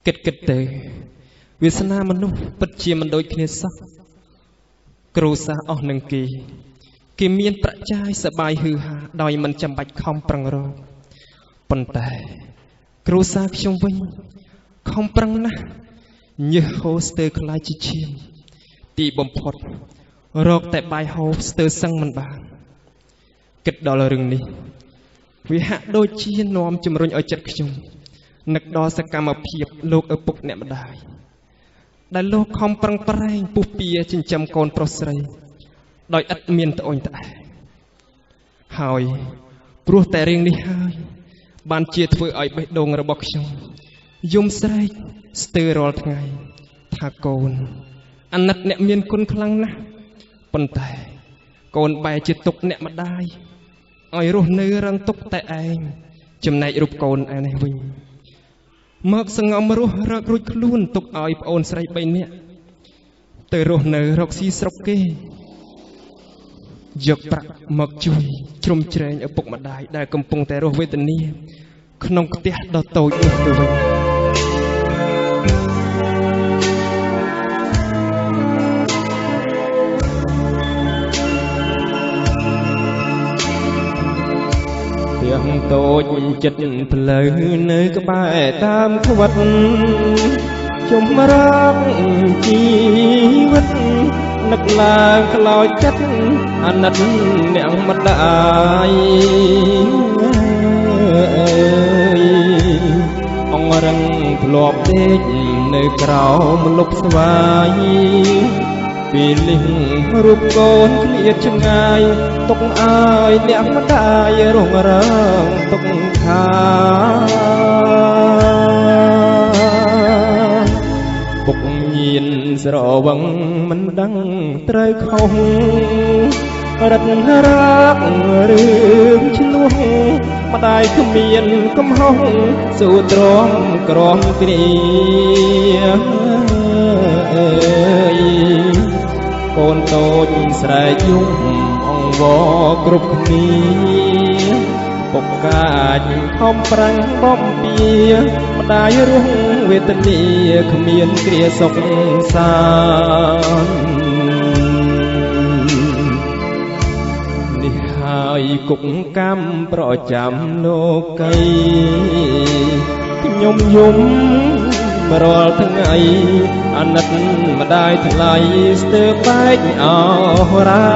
គិតទៅវាសនាមនុស្សពិតជាមិនដូចគ្នាសោះគ្រូសាអស់នឹងគេមានប្រាក់ចាយសបាយហឺហាដោយមិនចាំបាច់ខំប្រឹងរកប៉ុន្តែគ្រូសាខ្ញុំវិញខំប្រឹងណាស់ញើសហូរស្ទើរខ្លាយជាឈាមទីបំផុតរកតែបាយហូបស្ទើរសឹងមិនបានគិតដល់រឿងនេះវាហាក់ដូចជានាំជំរុញឲ្យចិត្តខ្ញុំនឹកដល់សកម្មភាពលោកឪពុកអ្នកម្ដាយដែលលោកខំប្រឹងប្រែងពុះពៀចិញ្ចឹមកូនប្រុសស្រីដោយឥតមានត្អូញត្អែហើយព្រោះតែរឿងនេះហើយបានជាធ្វើឲ្យបេះដូងរបស់ខ្ញុំយំស្រែកស្ទើររាល់ថ្ងៃថាកូនអាណិតអ្នកមានគុណខ្លាំងណាស់ប៉ុន្តែកូនបែរជាទុកអ្នកម្ដាយឲ្យរស់នៅរងទុកតែឯងចំណែករូបកូនឯនេះវិញមកសងំរស់រករួចខ្លួនទុកឲ្យប្អូនស្រី3នាក់ទៅរស់នៅរកស៊ីស្រុកគេយកប្រាក់មកជួយជ្រោមជ្រែងឪពុកម្ដាយដែលកំពុងតែរស់វេទនាក្នុងផ្ទះដ៏តូចនោះទៅវិញផ្ទះតូចចិត្តផ្លូវនៅក្បែរតាមខ្វិតជំរងជីវិតនឹកឡើងខ្លោចចិត្តអាណិតអ្នកម្ដាយអងរឹងធ្លាប់ដេកនៅក្រោមលប់ស្វាយពេលលិះរូបកូនឃ្លាតឆ្ងាយទុកឲ្យអ្នកម្ដាយរងរងទុកខាពុកញៀនស្រវឹងមិនដឹងត្រូវខុសរត់រាករឿងឆ្លោះម្ដាយគ្មានកំហុសស៊ូទ្រាំក្រំគ្រាកូនតូចស្រែកយំអង្វរគ្រប់គ្នាពុកកាចខំប្រឹងបំពៀម្ដាយរស់វេទនាគ្មានគ្រាសុខសាន្តនេះហើយគុកកម្មប្រចាំលោកីខ្ញុំយំរាល់ថ្ងៃអាណិតម្ដាយថ្លៃស្ទើរបែកអស់រា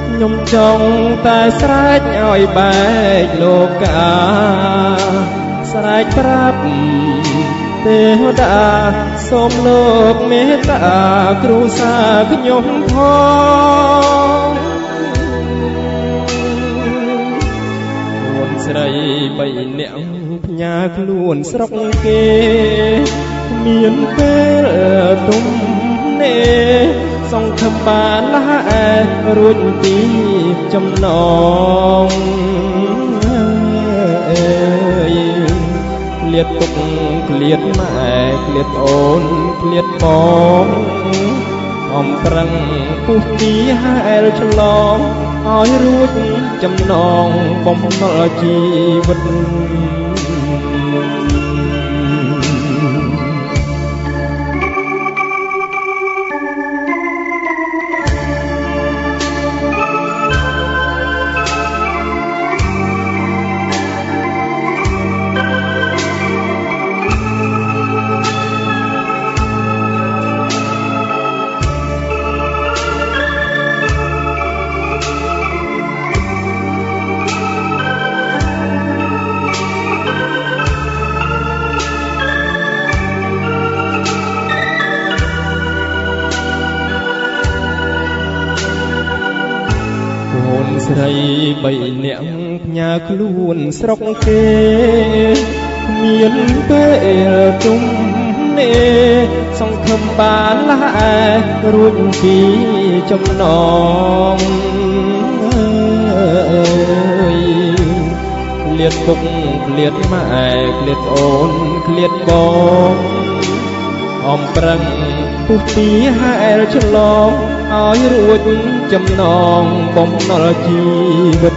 ខ្ញុំចង់តែស្រែកឲ្យបែកលោកកាស្រែកប្រាប់ទេវតាសូមលោកមេត្តាគ្រូសាខ្ញុំផងស្រី3នាក់ផ្ញើខ្លួនស្រុកគេមានពេលទុំនេសង្ឃឹមបានលះរួចពីចំណងឃ្លាតពុកឃ្លាតម៉ែឃ្លាតអូនឃ្លាតបងអំប្រឹងពុះពីហែលឆ្លងឲ្យរួចចំណងបំណុលជីវិតស្រី3នាក់ផ្ញើខ្លួនស្រុកគេមានពេលទុំនេសង្ឃឹមបានលះរួចពីចំណងឃ្លាតពុកឃ្លាតម៉ែឃ្លាតអូនឃ្លាតបងអំប្រឹងពុះពីហែលឆ្លងឲ្យរួចចំណងបំណុលជីវិត